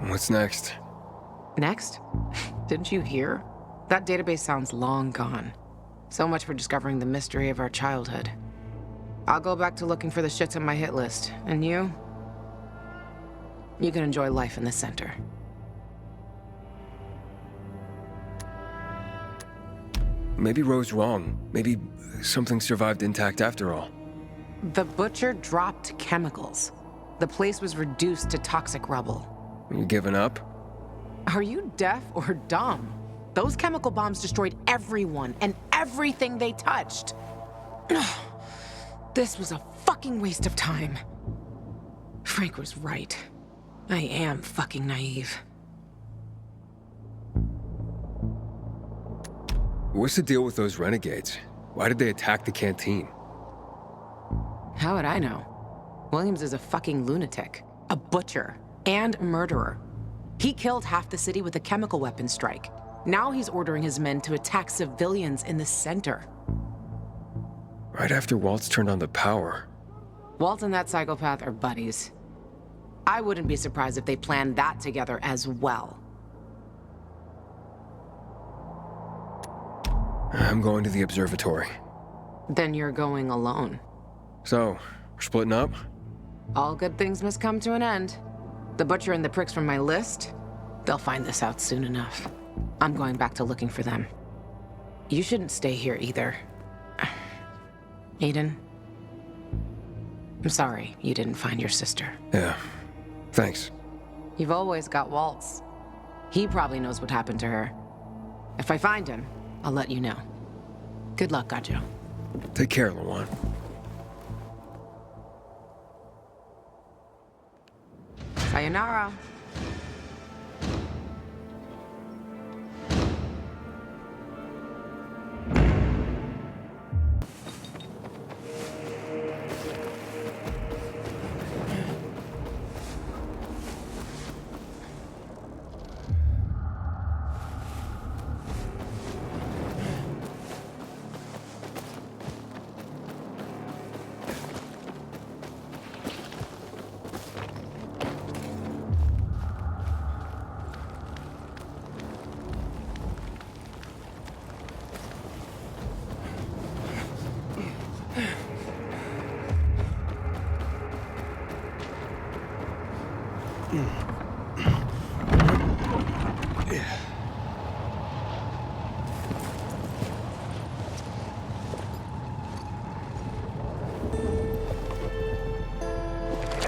What's next? Next? Didn't you hear? That database sounds long gone. So much for discovering the mystery of our childhood. I'll go back to looking for the shits on my hit list. And you? You can enjoy life in the center. Maybe Ro's wrong. Maybe something survived intact after all. The butcher dropped chemicals. The place was reduced to toxic rubble. You giving up? Are you deaf or dumb? Those chemical bombs destroyed everyone and everything they touched. This was a fucking waste of time. Frank was right. I am fucking naive. What's the deal with those renegades? Why did they attack the canteen? How would I know? Williams is a fucking lunatic, a butcher, and a murderer. He killed half the city with a chemical weapon strike. Now he's ordering his men to attack civilians in the center. Right after Waltz turned on the power. Walt and that psychopath are buddies. I wouldn't be surprised if they planned that together as well. I'm going to the observatory. Then you're going alone. So, we're splitting up? All good things must come to an end. The butcher and the pricks from my list, they'll find this out soon enough. I'm going back to looking for them. You shouldn't stay here either. Aiden, I'm sorry you didn't find your sister. Yeah, thanks. You've always got Waltz. He probably knows what happened to her. If I find him, I'll let you know. Good luck, Gajo. Take care, Juan. Sayonara.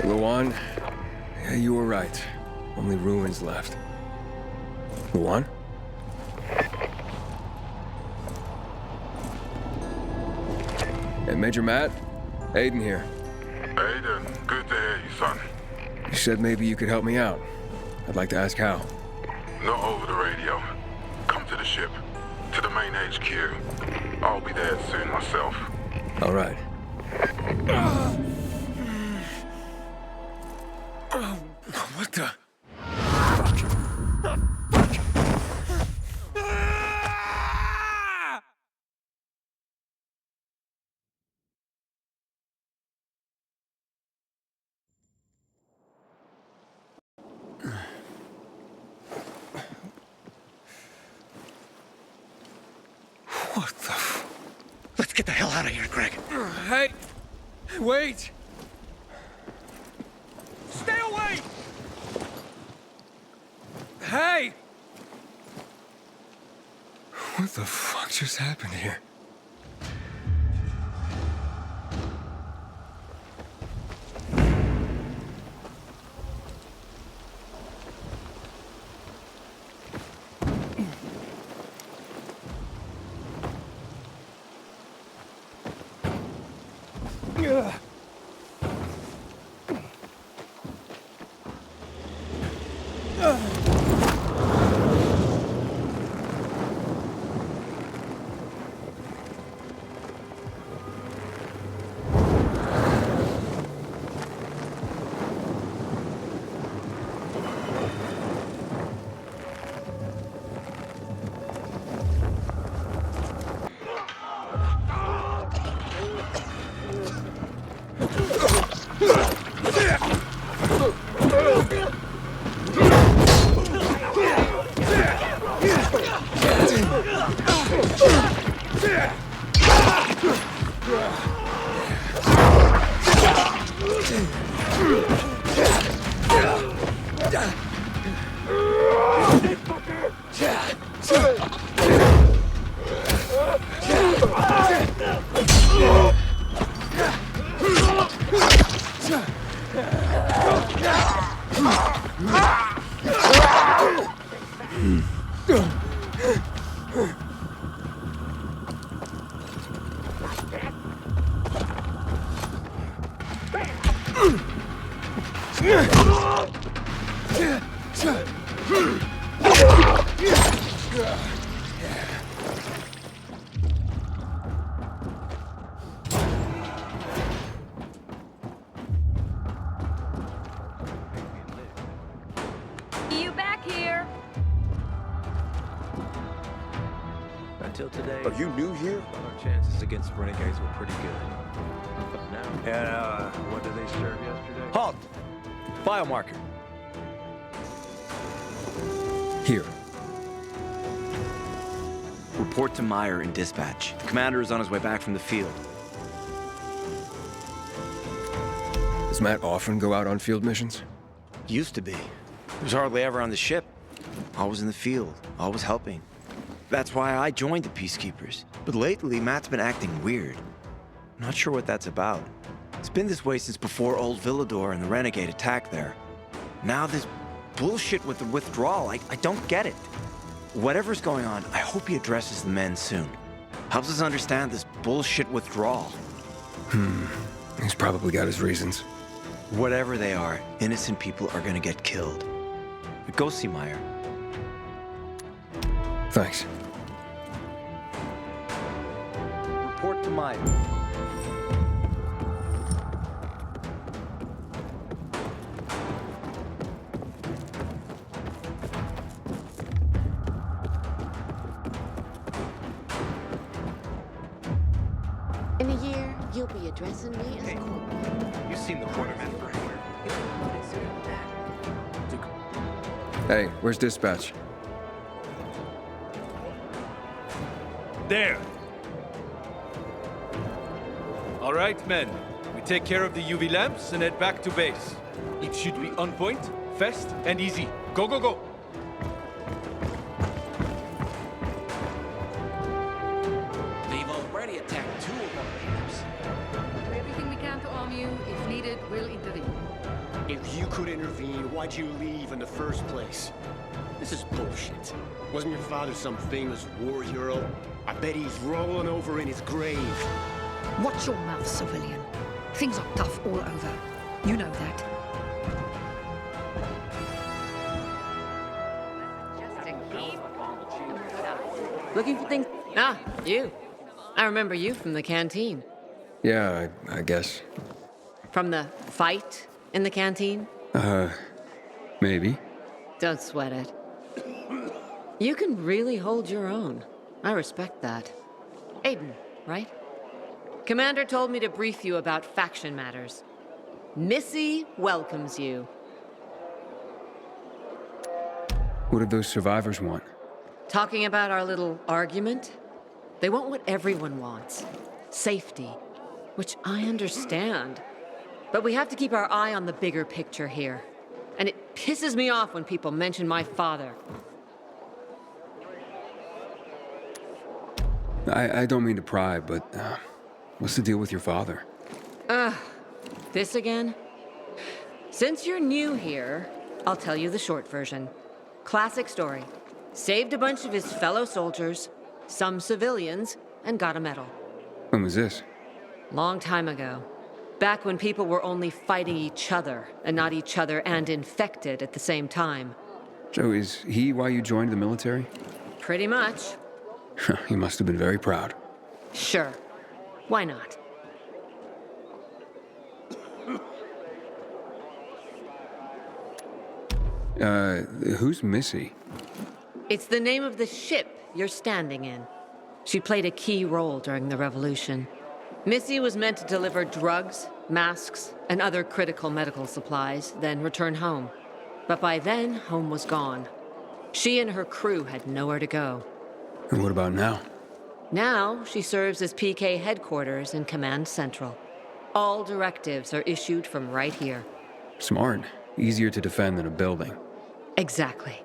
Juan, yeah, you were right. Only ruins left. Juan? Hey, Major Matt? Aiden here. Aiden, good to hear you, son. You said maybe you could help me out. I'd like to ask how. Not over the radio. Come to the ship. To the main HQ. I'll be there soon myself. All right. What the? What the f... Let's get the hell out of here, Greg. Hey! Wait! Stay away! Hey! What the fuck just happened here? You back here? Until today, Are you new here? our chances against renegades were pretty good. But now, and what did they serve yesterday? Halt! Biomarker. Here. Report to Meyer in dispatch. The commander is on his way back from the field. Does Matt often go out on field missions? Used to be. He was hardly ever on the ship. Always in the field, always helping. That's why I joined the Peacekeepers. But lately, Matt's been acting weird. I'm not sure what that's about. It's been this way since before old Villador and the Renegade attack there. Now this bullshit with the withdrawal, I don't get it. Whatever's going on, I hope he addresses the men soon. Helps us understand this bullshit withdrawal. He's probably got his reasons. Whatever they are, innocent people are gonna get killed. But go see Meyer. Thanks. Report to Meyer. In a year, you'll be addressing me as Corporal. You've seen the quarterman for anywhere. Hey, where's dispatch? There. All right, men. We take care of the UV lamps and head back to base. It should be on point, fast, and easy. Go, go, go! They've already attacked 2 of our camps. Do everything we can to arm you. If needed, we'll intervene. If you could intervene, why'd you leave in the first place? This is bullshit. Wasn't your father some famous war hero? I bet he's rolling over in his grave. Watch your mouth, civilian. Things are tough all over. You know that. Looking for things? Ah, you. I remember you from the canteen. Yeah, I guess. From the fight in the canteen? Maybe. Don't sweat it. You can really hold your own. I respect that. Aiden, right? Commander told me to brief you about faction matters. Missy welcomes you. What did those survivors want? Talking about our little argument? They want what everyone wants. Safety. Which I understand. But we have to keep our eye on the bigger picture here. And it pisses me off when people mention my father. I don't mean to pry, but what's the deal with your father? This again? Since you're new here, I'll tell you the short version. Classic story. Saved a bunch of his fellow soldiers, some civilians, and got a medal. When was this? Long time ago. Back when people were only fighting each other, and not each other and infected at the same time. So is he why you joined the military? Pretty much. He must have been very proud. Sure. Why not? Who's Missy? It's the name of the ship you're standing in. She played a key role during the revolution. Missy was meant to deliver drugs, masks, and other critical medical supplies, then return home. But by then, home was gone. She and her crew had nowhere to go. And what about now? Now, she serves as PK headquarters in Command Central. All directives are issued from right here. Smart. Easier to defend than a building. Exactly.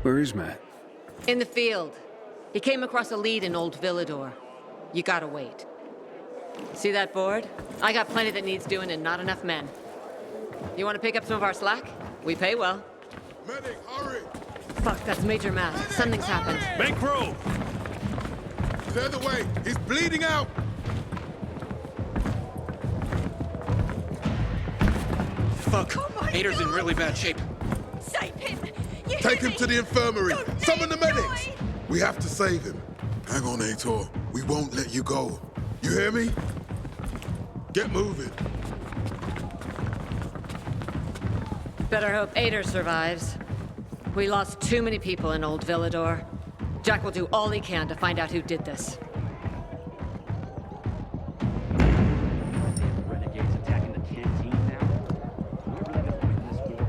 Where is Matt? In the field. He came across a lead in Old Villador. You gotta wait. See that board? I got plenty that needs doing and not enough men. You wanna pick up some of our slack? We pay well. Medic, hurry! Fuck, that's Major Matt. Something's happened. Make room! Clear the way! He's bleeding out! Fuck. Hader's in really bad shape. Save him! Take him to the infirmary! Summon the medics! We have to save him. Hang on, Aitor. We won't let you go. You hear me? Get moving. Better hope Ader survives. We lost too many people in Old Villador. Jack will do all he can to find out who did this. Renegades attacking the canteen now? We're really gonna win this war.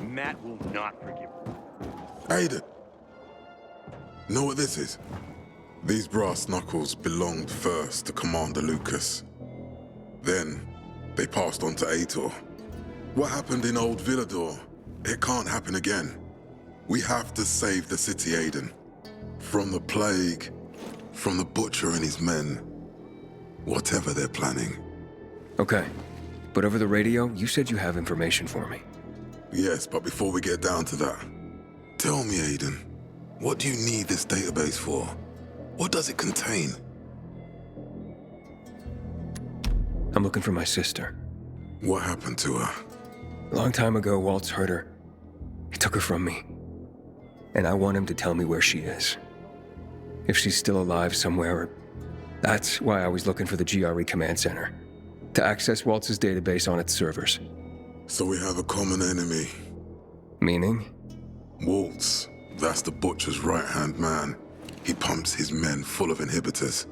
Matt will not forgive you. Aiden. Know what this is? These brass knuckles belonged first to Commander Lucas. Then, they passed on to Aitor. What happened in Old Villador, it can't happen again. We have to save the city, Aiden. From the plague, from the Butcher and his men. Whatever they're planning. Okay. But over the radio, you said you have information for me. Yes, but before we get down to that, tell me, Aiden, what do you need this database for? What does it contain? I'm looking for my sister. What happened to her? A long time ago, Waltz hurt her. He took her from me. And I want him to tell me where she is. If she's still alive somewhere. That's why I was looking for the GRE command center. To access Waltz's database on its servers. So we have a common enemy. Meaning? Waltz. That's the Butcher's right-hand man. He pumps his men full of inhibitors.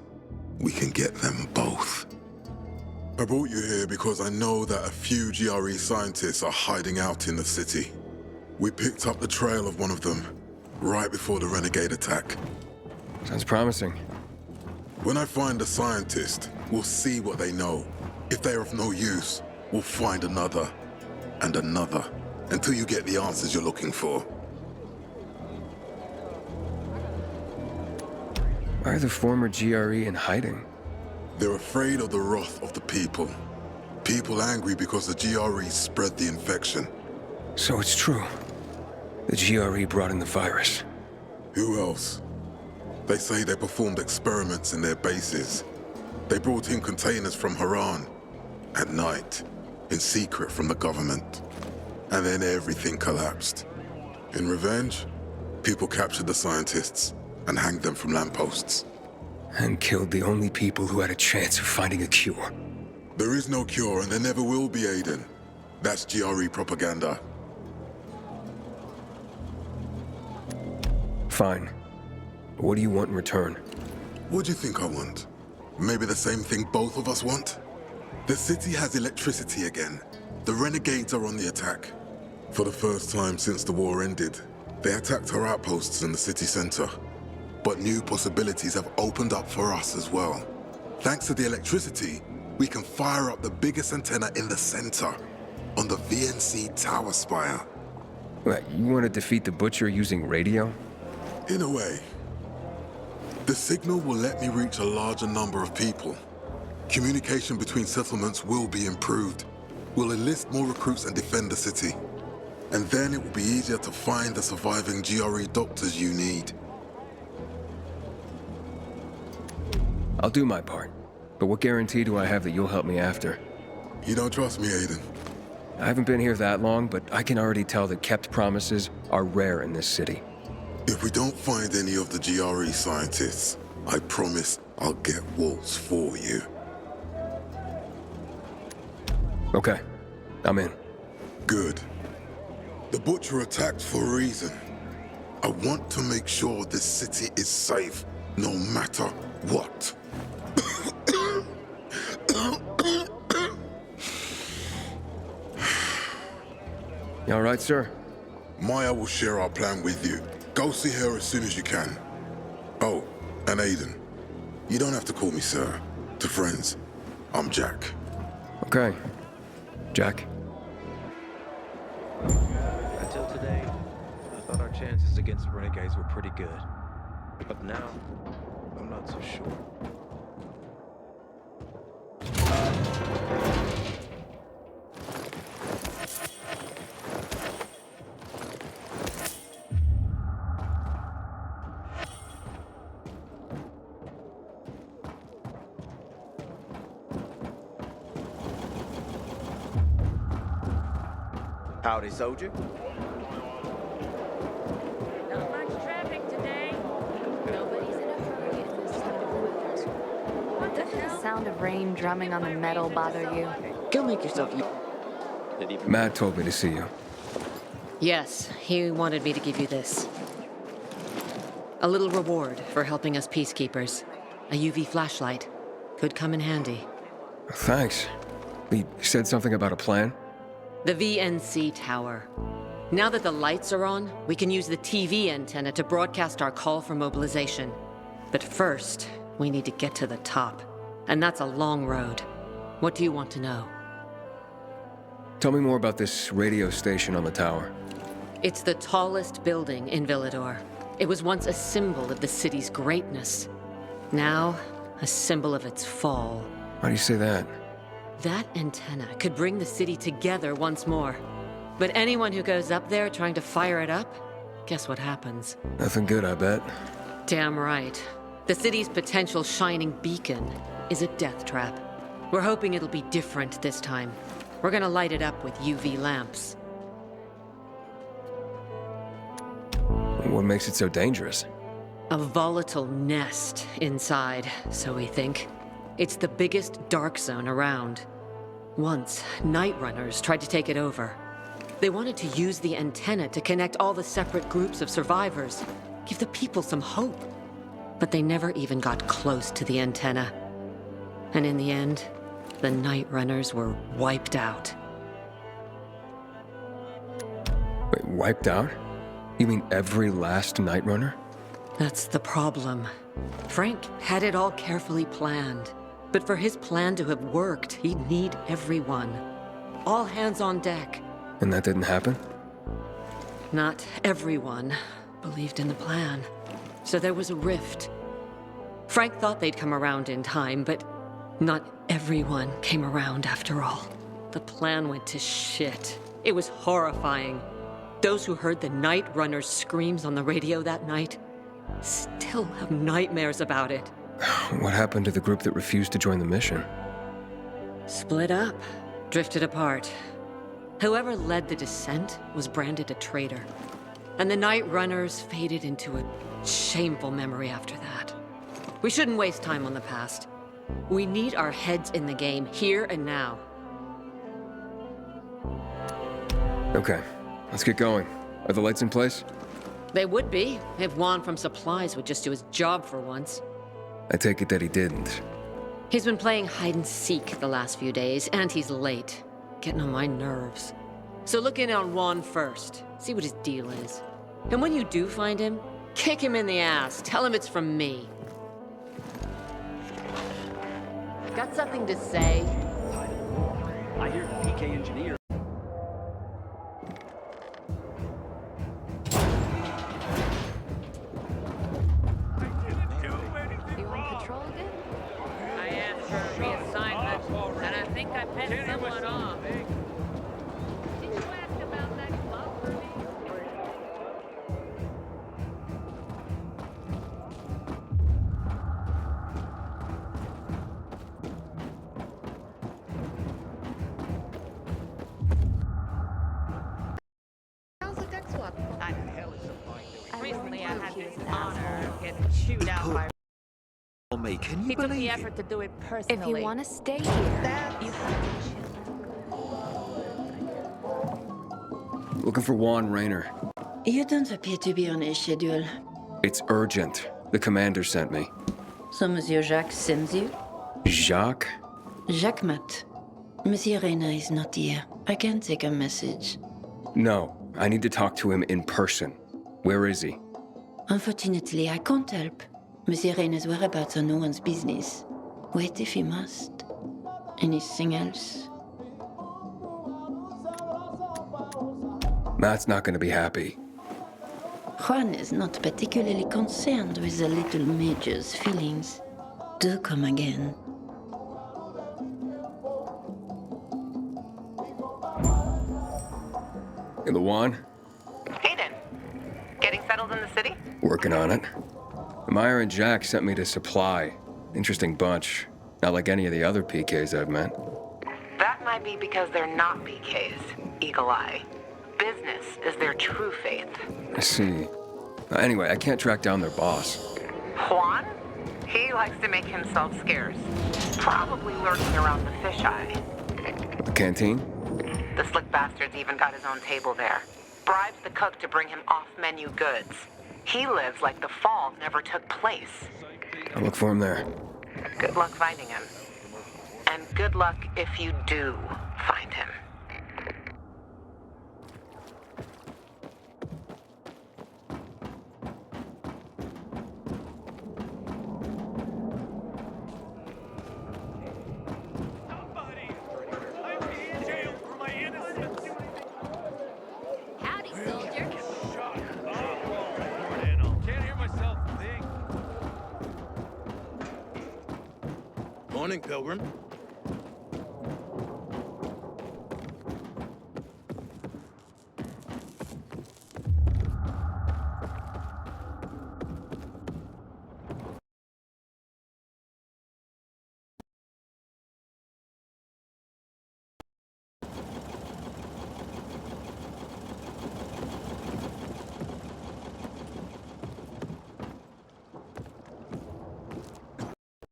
We can get them both. I brought you here because I know that a few GRE scientists are hiding out in the city. We picked up the trail of one of them right before the renegade attack. Sounds promising. When I find a scientist, we'll see what they know. If they're of no use, we'll find another and another until you get the answers you're looking for. Why are the former GRE in hiding? They're afraid of the wrath of the people. People angry because the GRE spread the infection. So it's true. The GRE brought in the virus. Who else? They say they performed experiments in their bases. They brought in containers from Haran. At night. In secret from the government. And then everything collapsed. In revenge, people captured the scientists and hanged them from lampposts. And killed the only people who had a chance of finding a cure. There is no cure and there never will be, Aiden. That's GRE propaganda. Fine. What do you want in return? What do you think I want? Maybe the same thing both of us want? The city has electricity again. The renegades are on the attack. For the first time since the war ended, they attacked our outposts in the city center. But new possibilities have opened up for us as well. Thanks to the electricity, we can fire up the biggest antenna in the center, on the VNC tower spire. What, you want to defeat the Butcher using radio? In a way. The signal will let me reach a larger number of people. Communication between settlements will be improved. We'll enlist more recruits and defend the city. And then it will be easier to find the surviving GRE doctors you need. I'll do my part. But what guarantee do I have that you'll help me after? You don't trust me, Aiden? I haven't been here that long, but I can already tell that kept promises are rare in this city. If we don't find any of the GRE scientists, I promise I'll get Waltz for you. Okay, I'm in. Good. The Butcher attacked for a reason. I want to make sure this city is safe, no matter what. You all right, sir? Maya will share our plan with you. Go see her as soon as you can. Oh, and Aiden. You don't have to call me sir. To friends, I'm Jack. Okay. Jack? Until today, I thought our chances against renegades were pretty good. But now, I'm not so sure. Howdy, soldier. Not much traffic today. Nobody's in a hurry in this side of the winters. Doesn't the sound of rain drumming on the metal bother you? Go make yourself. Matt told me to see you. Yes, he wanted me to give you this. A little reward for helping us peacekeepers. A UV flashlight. Could come in handy. Thanks. He said something about a plan? The VNC tower. Now that the lights are on, we can use the TV antenna to broadcast our call for mobilization. But first, we need to get to the top. And that's a long road. What do you want to know? Tell me more about this radio station on the tower. It's the tallest building in Villador. It was once a symbol of the city's greatness. Now, a symbol of its fall. Why do you say that? That antenna could bring the city together once more. But anyone who goes up there trying to fire it up, guess what happens? Nothing good, I bet. Damn right. The city's potential shining beacon is a death trap. We're hoping it'll be different this time. We're gonna light it up with UV lamps. What makes it so dangerous? A volatile nest inside, so we think. It's the biggest dark zone around. Once, night runners tried to take it over. They wanted to use the antenna to connect all the separate groups of survivors, give the people some hope. But they never even got close to the antenna. And in the end, the night runners were wiped out. Wait, wiped out? You mean every last night runner? That's the problem. Frank had it all carefully planned. But for his plan to have worked, he'd need everyone. All hands on deck. And that didn't happen? Not everyone believed in the plan. So there was a rift. Frank thought they'd come around in time, but not everyone came around after all. The plan went to shit. It was horrifying. Those who heard the Night Runner's screams on the radio that night still have nightmares about it. What happened to the group that refused to join the mission? Split up, drifted apart. Whoever led the descent was branded a traitor. And the Night Runners faded into a shameful memory after that. We shouldn't waste time on the past. We need our heads in the game, here and now. Okay, let's get going. Are the lights in place? They would be, if Juan from Supplies would just do his job for once. I take it that he didn't. He's been playing hide-and-seek the last few days, and he's late. Getting on my nerves. So look in on Juan first. See what his deal is. And when you do find him, kick him in the ass. Tell him it's from me. Got something to say? I hear the PK engineer. I asked for a reassignment, and I think I pissed someone off. Did you ask about that glove for me? How's the deck swap? I the hell is the point? Recently, I had this honor of getting chewed out by... Me, can you He took the believe effort to do it personally. If you want to stay here, you have to. Looking for Juan Raynor. You don't appear to be on a schedule. It's urgent. The commander sent me. So Monsieur Jacques sends you? Jacques? Jacques Mat. Monsieur Reyna is not here. I can take a message. No, I need to talk to him in person. Where is he? Unfortunately, I can't help. Monsieur Reyna's whereabouts are no one's business. Wait if he must. Anything else? Matt's not gonna be happy. Juan is not particularly concerned with the little major's feelings. Do come again. The Juan? Hayden, getting settled in the city? Working on it. Meyer and Jack sent me to Supply. Interesting bunch. Not like any of the other PKs I've met. That might be because they're not PKs, Eagle Eye. Business is their true faith. I see. Anyway, I can't track down their boss. Juan? He likes to make himself scarce. Probably lurking around the fisheye. The canteen? The slick bastard's even got his own table there. Bribes the cook to bring him off-menu goods. He lives like the fall never took place. I'll look for him there. Good luck finding him. And good luck if you do find him. Howdy, soldier. Can't hear myself think. Morning, Pilgrim.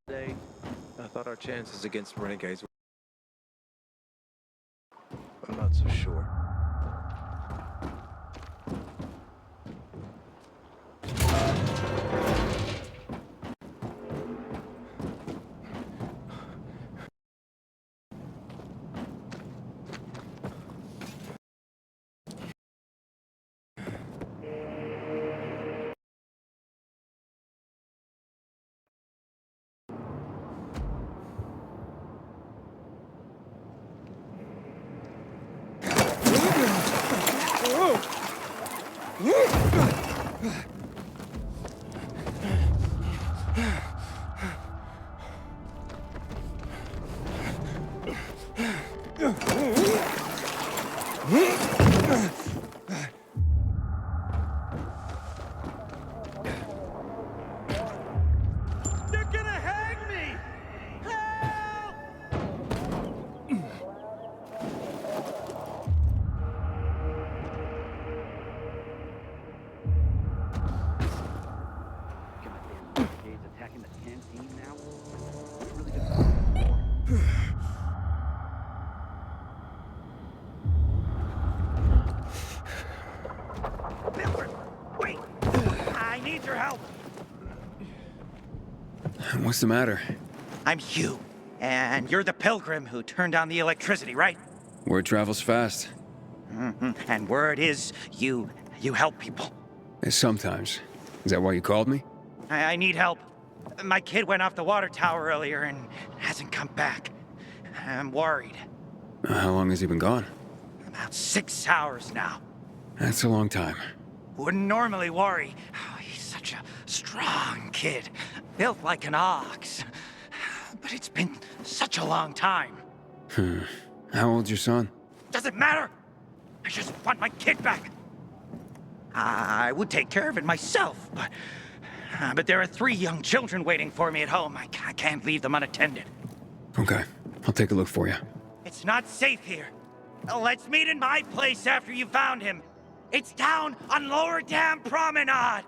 Today, I thought our chances against renegades were... I'm not so sure. They're gonna hang me! Attacking the canteen now? Pilgrim, wait! I need your help! What's the matter? I'm Hugh, and you're the Pilgrim who turned on the electricity, right? Word travels fast. And word is, you help people. Sometimes. Is that why you called me? I need help. My kid went off the water tower earlier and hasn't come back. I'm worried. How long has he been gone? About 6 hours now. That's a long time. Wouldn't normally worry. Oh, he's such a strong kid. Built like an ox. But it's been such a long time. How old's your son? Doesn't matter! I just want my kid back. I would take care of it myself, but there are 3 young children waiting for me at home. I can't leave them unattended. Okay, I'll take a look for you. It's not safe here. Let's meet in my place after you found him. It's down on Lower Dam Promenade.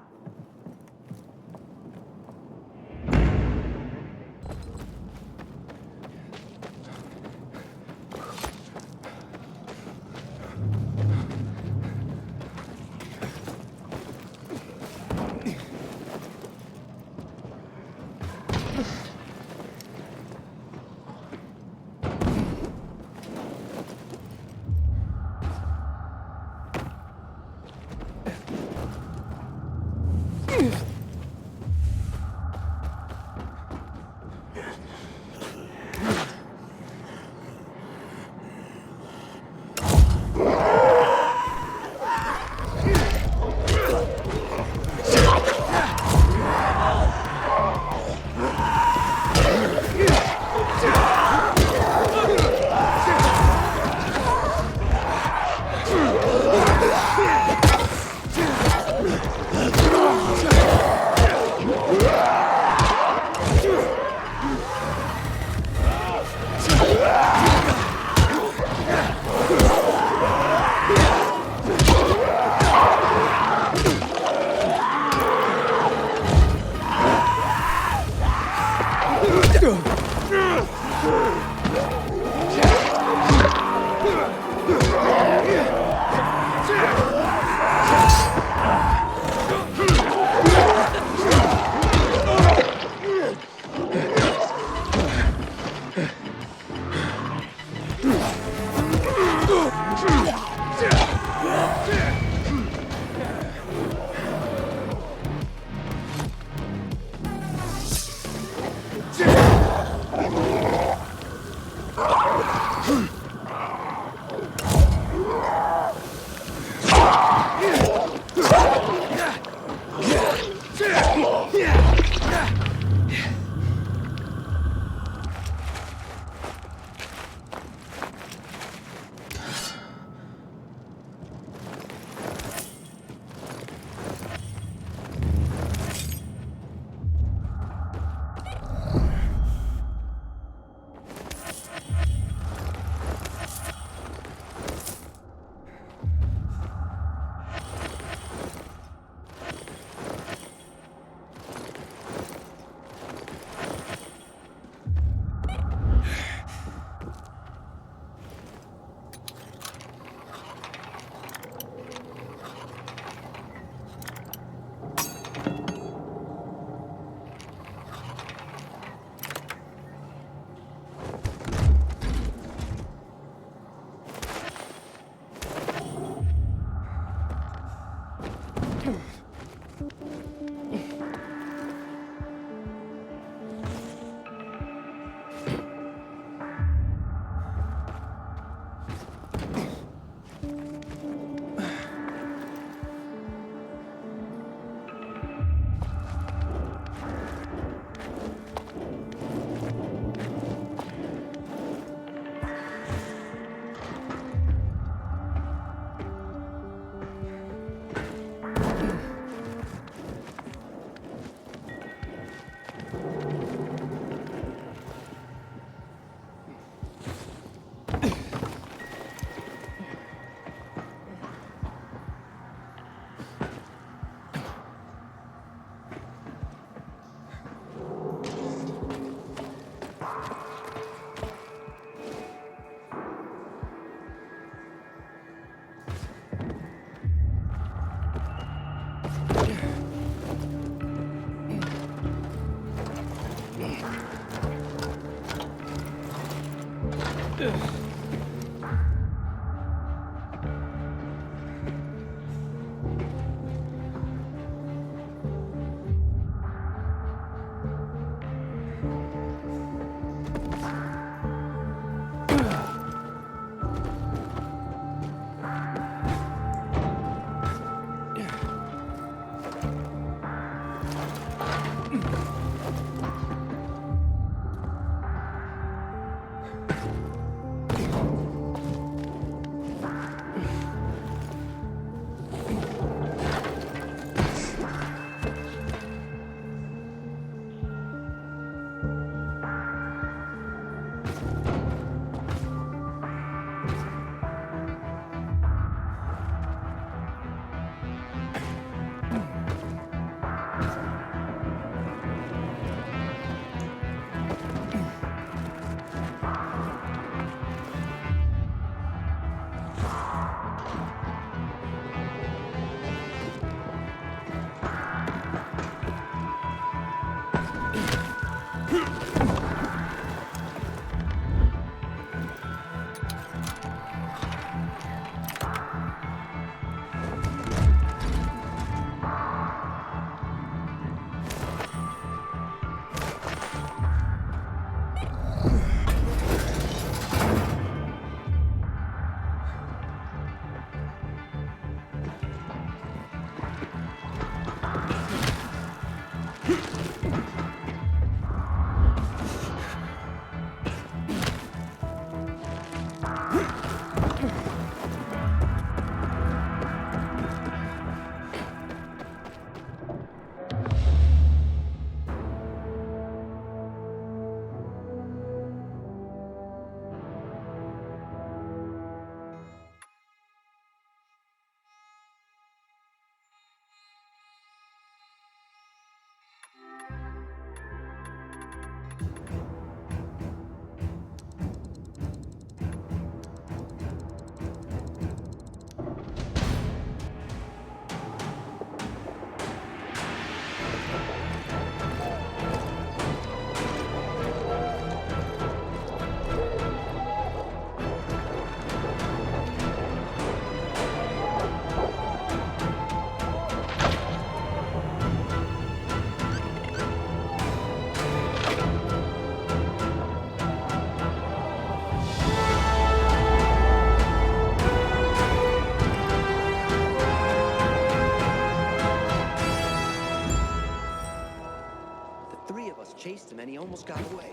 almost got away.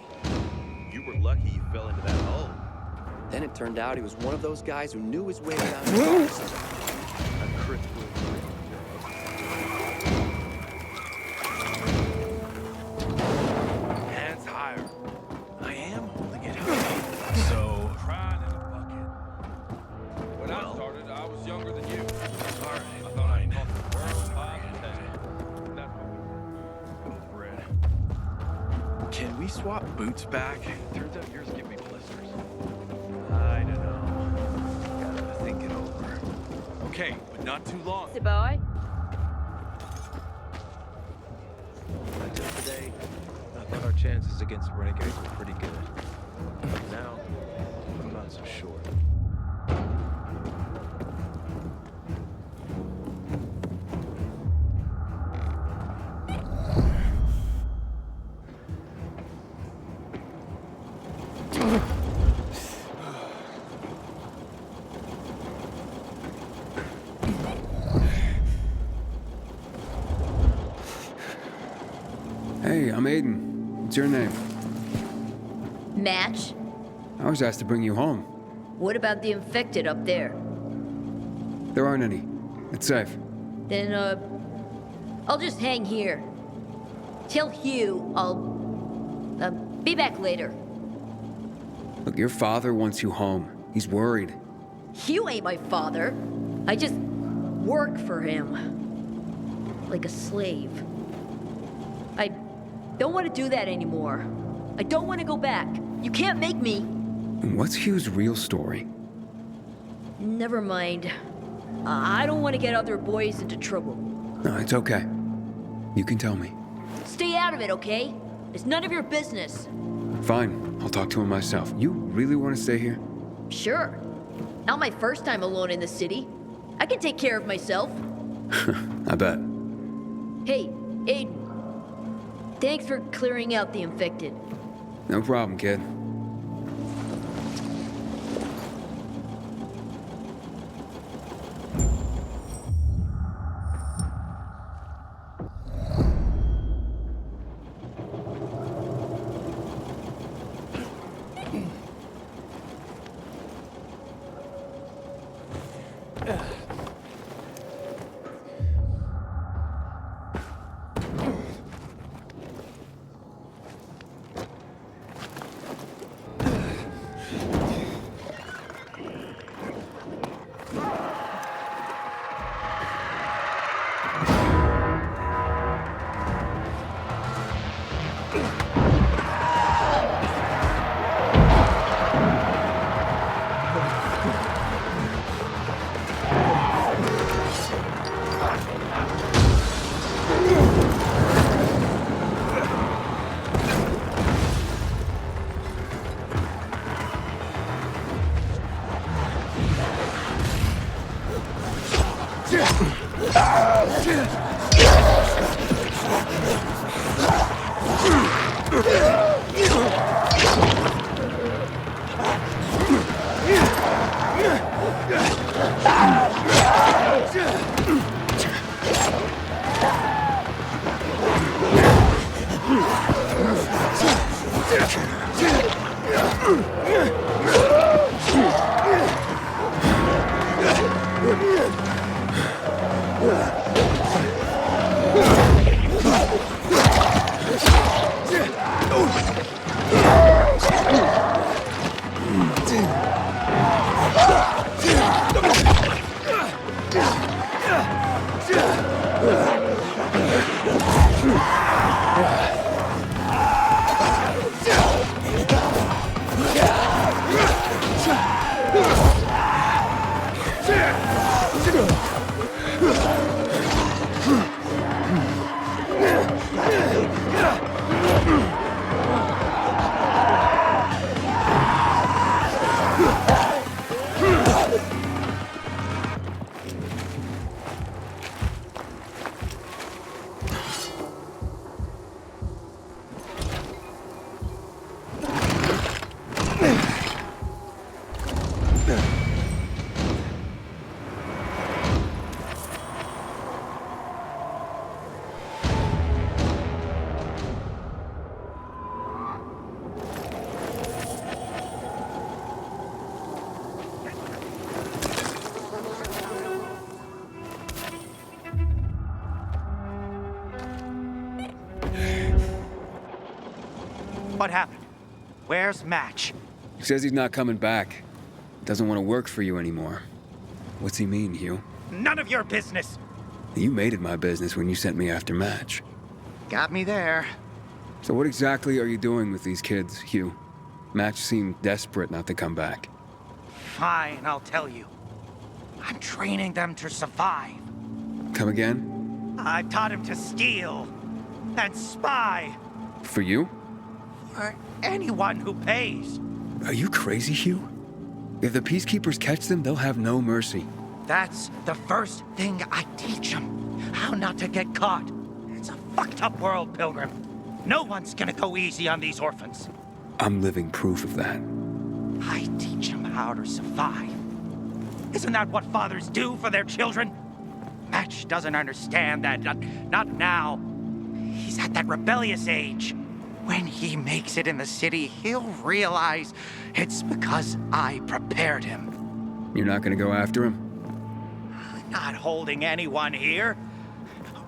You were lucky you fell into that hole. Then it turned out he was one of those guys who knew his way around cars. Hands higher. I am holding it high. So, crying in a bucket. When I started, I was younger than you. All right, fine. Go for it. Can we swap boots back? Turns out yours give me blisters. I don't know. Gotta think it over. Okay, but not too long. The boy? Until today, I thought our chances against renegades were pretty good. But now, I'm not so sure. Hey, I'm Aiden. What's your name? Match? I was asked to bring you home. What about the infected up there? There aren't any. It's safe. Then, I'll just hang here. Tell Hugh I'll, be back later. Look, your father wants you home. He's worried. Hugh ain't my father. I just work for him. Like a slave. I don't want to do that anymore. I don't want to go back. You can't make me. What's Hugh's real story? Never mind. I don't want to get other boys into trouble. No, it's okay. You can tell me. Stay out of it, okay? It's none of your business. Fine, I'll talk to him myself. You really want to stay here? Sure. Not my first time alone in the city. I can take care of myself. I bet. Hey, Aiden. Thanks for clearing out the infected. No problem, kid. What happened? Where's Match? He says he's not coming back. Doesn't want to work for you anymore. What's he mean, Hugh? None of your business. You made it my business when you sent me after Match. Got me there. So what exactly are you doing with these kids, Hugh? Match seemed desperate not to come back. Fine, I'll tell you. I'm training them to survive. Come again? I've taught him to steal and spy. For you? For anyone who pays. Are you crazy, Hugh? If the Peacekeepers catch them, they'll have no mercy. That's the first thing I teach them. How not to get caught. It's a fucked up world, Pilgrim. No one's gonna go easy on these orphans. I'm living proof of that. I teach them how to survive. Isn't that what fathers do for their children? Match doesn't understand that. Not now. He's at that rebellious age. When he makes it in the city, he'll realize it's because I prepared him. You're not gonna go after him? I'm not holding anyone here.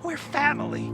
We're family.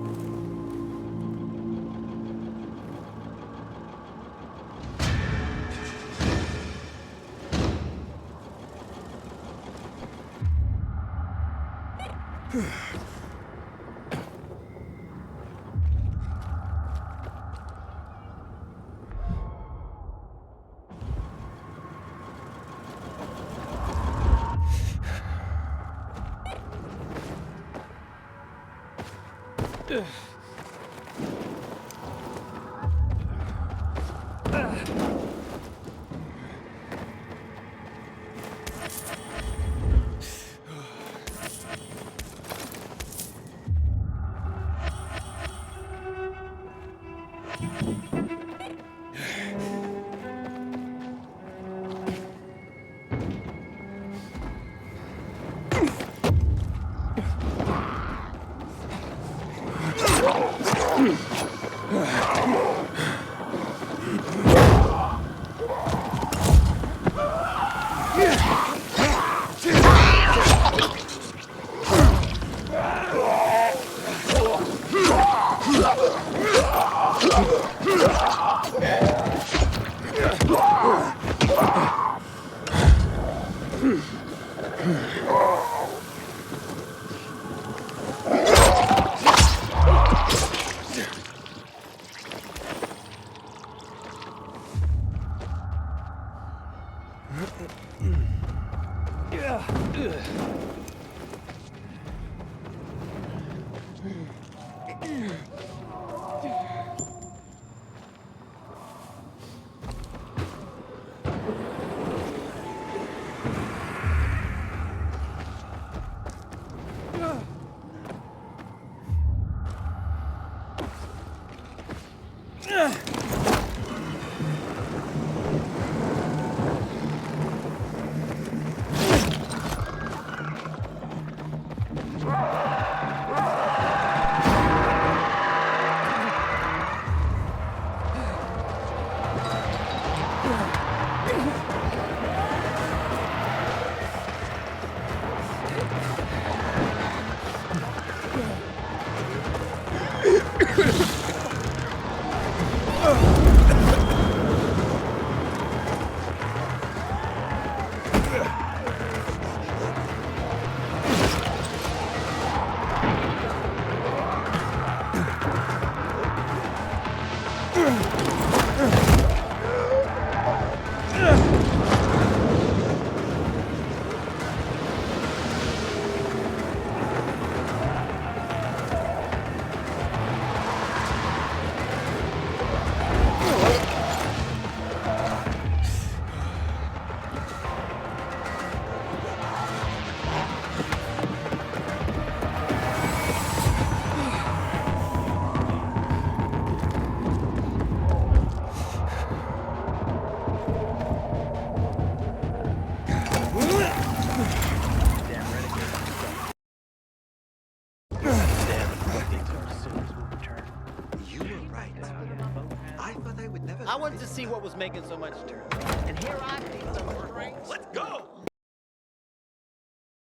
I wanted to see what was making so much turn. And here I need some drinks. Let's go!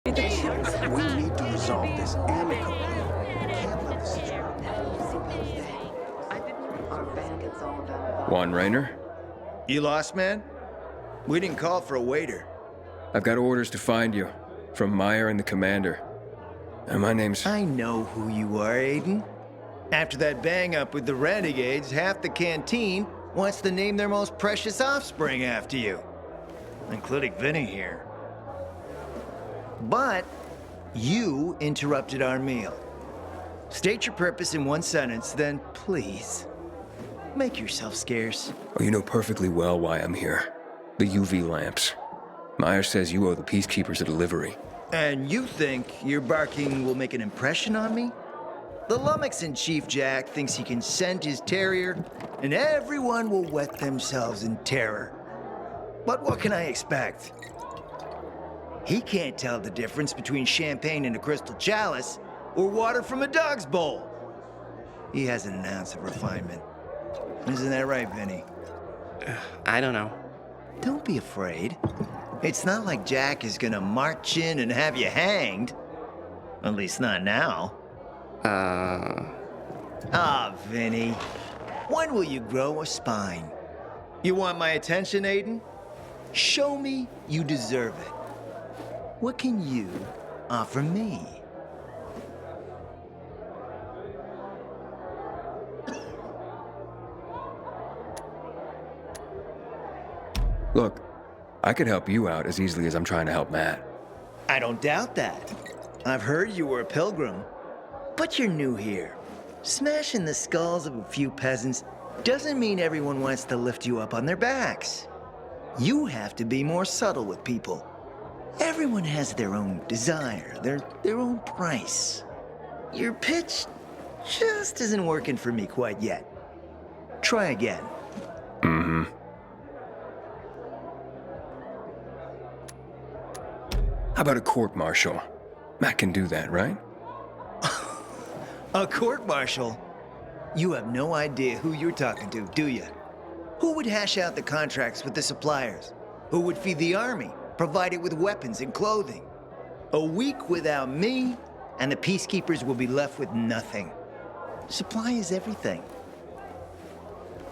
We need to resolve this amicably. Can't let this situation. Our band Juan Raynor? You lost, man? We didn't call for a waiter. I've got orders to find you. From Meyer and the commander. And my name's... I know who you are, Aiden. After that bang-up with the Renegades, half the canteen wants to name their most precious offspring after you. Including Vinny here. But you interrupted our meal. State your purpose in one sentence, then please, make yourself scarce. Oh, you know perfectly well why I'm here. The UV lamps. Meyer says you owe the Peacekeepers a delivery. And you think your barking will make an impression on me? The Lummox-in-Chief Jack thinks he can send his terrier, and everyone will wet themselves in terror. But what can I expect? He can't tell the difference between champagne in a crystal chalice or water from a dog's bowl. He hasn't an ounce of refinement. Isn't that right, Vinny? I don't know. Don't be afraid. It's not like Jack is gonna march in and have you hanged. At least not now. Ah, Vinny. When will you grow a spine? You want my attention, Aiden? Show me you deserve it. What can you offer me? Look, I could help you out as easily as I'm trying to help Matt. I don't doubt that. I've heard you were a pilgrim, but you're new here. Smashing the skulls of a few peasants doesn't mean everyone wants to lift you up on their backs. You have to be more subtle with people. Everyone has their own desire, their own price. Your pitch just isn't working for me quite yet. Try again. Mm-hmm. How about a court-martial? Matt can do that, right? A court-martial? You have no idea who you're talking to, do you? Who would hash out the contracts with the suppliers? Who would feed the army, provide it with weapons and clothing? A week without me, and the Peacekeepers will be left with nothing. Supply is everything.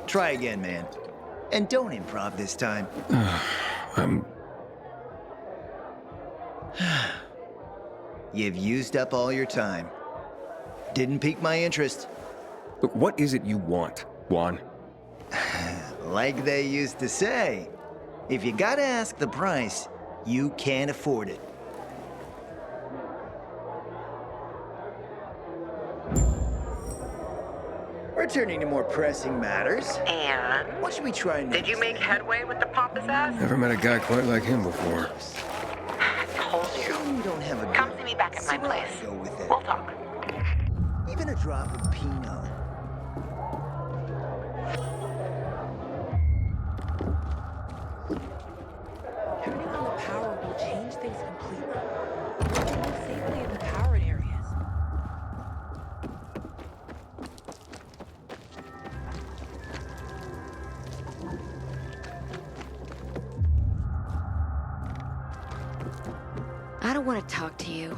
Try again, man. And don't improv this time. You've used up all your time. Didn't pique my interest. Look, what is it you want, Juan? Like they used to say, if you gotta ask the price, you can't afford it. Returning to more pressing matters. And? What should we try next? Did you make headway with the pompous ass? Never met a guy quite like him before. Told you. You don't have a Come see me back at my place. Go with it. We'll talk. Even a drop of Pinot. Turning on the power will change things completely. We'll move safely in the powered areas. I don't want to talk to you.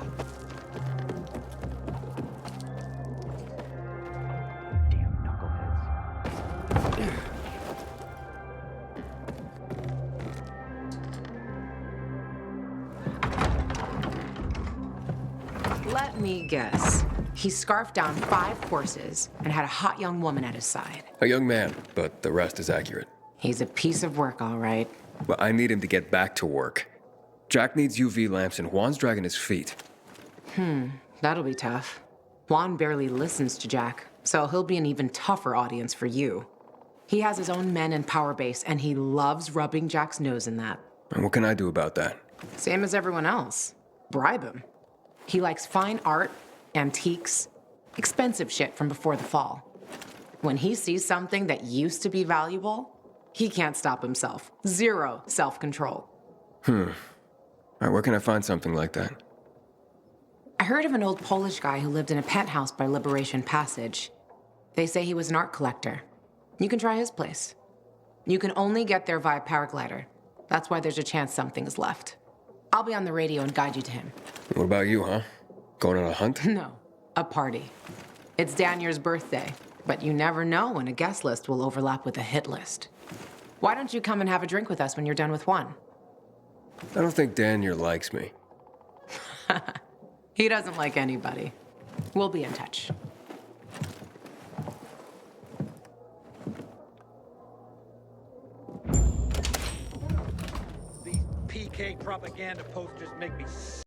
Let me guess. He scarfed down 5 horses and had a hot young woman at his side. A young man, but the rest is accurate. He's a piece of work, all right. Well, I need him to get back to work. Jack needs UV lamps and Juan's dragging his feet. That'll be tough. Juan barely listens to Jack, so he'll be an even tougher audience for you. He has his own men and power base, and he loves rubbing Jack's nose in that. And what can I do about that? Same as everyone else. Bribe him. He likes fine art, antiques, expensive shit from before the fall. When he sees something that used to be valuable, he can't stop himself. 0 self-control. All right, where can I find something like that? I heard of an old Polish guy who lived in a penthouse by Liberation Passage. They say he was an art collector. You can try his place. You can only get there via paraglider. That's why there's a chance something is left. I'll be on the radio and guide you to him. What about you, huh? Going on a hunt? No, a party. It's Danier's birthday. But you never know when a guest list will overlap with a hit list. Why don't you come and have a drink with us when you're done with Juan? I don't think Daniel likes me. He doesn't like anybody. We'll be in touch. These PK propaganda posters make me